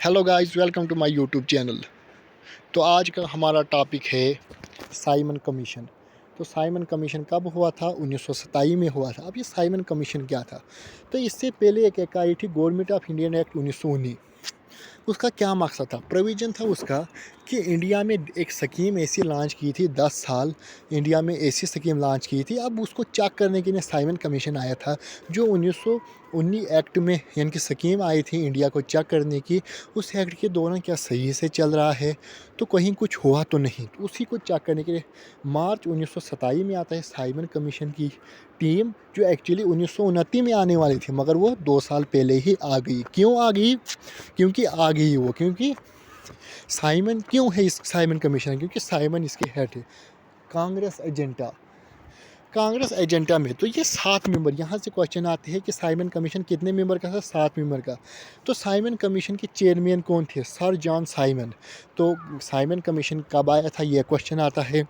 Hello guys, welcome to my YouTube channel. तो आज का हमारा टॉपिक है साइमन कमीशन। तो साइमन कमीशन कब हुआ था? 1927 में हुआ था। अब ये साइमन कमीशन क्या था? तो इससे पहले एक आई थी गवर्नमेंट ऑफ इंडियन एक्ट 1919। उसका क्या मकसद था? प्रोविज़न था उसका कि इंडिया में एक स्कीम ऐसी लॉन्च की थी, 10 साल इंडिया में ऐसी स्कीम लॉन्च की थी। अब उसको चेक करने के लिए साइमन कमीशन आया था, जो 1919 एक्ट में यानी कि स्कीम आई थी इंडिया को चेक करने की। उस एक्ट के दौरान क्या सही से चल रहा है, तो कहीं कुछ हुआ तो नहीं। तो उसी को चेक करने के लिए मार्च 1927 में आता है साइमन कमीशन की टीम, जो एक्चुअली 1929 में आने वाली थी, मगर वो 2 साल पहले ही आ गई। क्यों आ गई? क्योंकि आ गई वो, क्योंकि साइमन क्यों है इस साइमन कमीशन? क्योंकि साइमन इसके हेड है। कांग्रेस एजेंडा, कांग्रेस एजेंडा में तो ये 7 मेंबर, यहाँ से क्वेश्चन आते हैं कि साइमन कमीशन कितने मेंबर का था? 7 मेंबर का। तो साइमन कमीशन के चेयरमैन कौन थे? Sir John Simon. तो साइमन कमीशन कब आया था, ये क्वेश्चन आता है।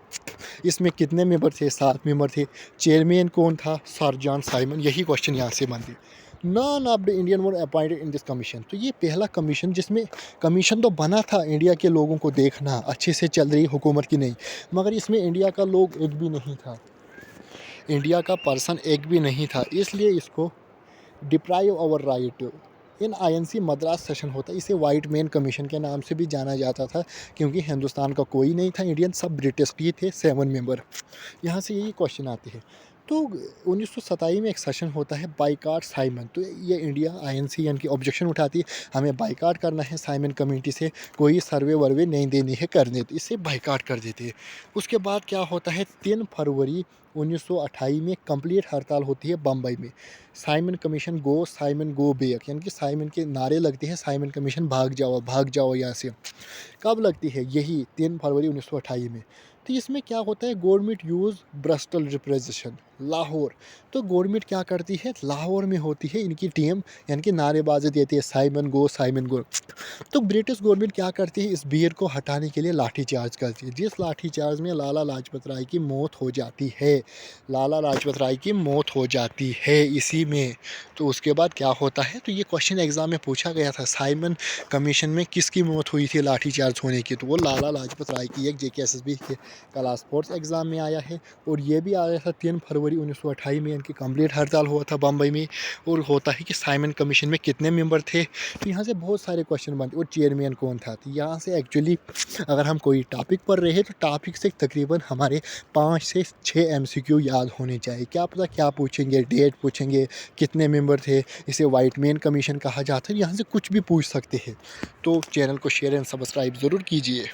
इसमें कितने मेंबर थे? 7 मेंबर थे। चेयरमैन कौन था? Sir John Simon. यही क्वेश्चन यहाँ से बनते। None of the Indian were appointed in this commission. तो ये पहला कमीशन जिसमें कमीशन तो बना था इंडिया के लोगों को देखना अच्छे से चल रही हुकूमत की नहीं, मगर इसमें इंडिया का लोग एक भी नहीं था, इंडिया का पर्सन एक भी नहीं था। इसलिए इसको deprive our right in INC Madras session होता है। इसे वाइट मैन कमीशन के नाम से भी जाना जाता था, क्योंकि हिंदुस्तान का कोई नहीं था इंडियन, सब ब्रिटिश ही थे, 7 मेंबर। यहाँ से यही क्वेश्चन आते हैं। तो 1927 में एक सेशन होता है बाइकाट साइमन। तो ये इंडिया आईएनसी यानी कि ऑब्जेक्शन उठाती है, हमें बाइकाट करना है साइमन कमेटी से, कोई सर्वे वर्वे नहीं देनी है करने, तो इसे बाइकाट कर देते हैं। उसके बाद क्या होता है? 3 फरवरी 1928 में कंप्लीट हड़ताल होती है बम्बई में। साइमन गो बैक, यानी कि साइमन के नारे लगते हैं, साइमन कमीशन भाग जाओ यहाँ से। कब लगती है? यही 3 फरवरी 1928 में। तो इसमें क्या होता है? गवर्नमेंट यूज़ ब्रस्टल रिप्रेजेंटेशन लाहौर। तो गवर्नमेंट क्या करती है? लाहौर में होती है इनकी टीम, यानी कि नारेबाजी देती है साइमन गो साइमन गो। तो ब्रिटिश गवर्नमेंट क्या करती है? इस भीड़ को हटाने के लिए लाठी चार्ज करती है, जिस लाठी चार्ज में लाला लाजपत राय की मौत हो जाती है। लाला लाजपत राय की मौत हो जाती है इसी में। तो उसके बाद क्या होता है? तो ये क्वेश्चन एग्जाम में पूछा गया था, साइमन कमीशन में किसकी मौत हुई थी लाठी चार्ज होने की? तो वो लाला लाजपत राय की। एक JKSSB के क्लास 4 एग्ज़ाम में आया है, और ये भी आया था 3 फरवरी 1928 में, इनकी कंप्लीट हड़ताल हुआ था बम्बई में। और होता है कि साइमन कमीशन में कितने मेंबर थे? तो यहाँ से बहुत सारे क्वेश्चन बनते। और चेयरमैन कौन था? तो यहाँ से एक्चुअली अगर हम कोई टॉपिक पर रहे तो टॉपिक से तकरीबन हमारे 5 से 6 MCQ याद होने चाहिए। क्या पता क्या पूछेंगे, डेट पूछेंगे, कितने मेंबर थे, इसे वाइट मैन कमीशन कहा जाता है, यहाँ से कुछ भी पूछ सकते हैं। तो चैनल को शेयर एंड सब्सक्राइब ज़रूर कीजिए।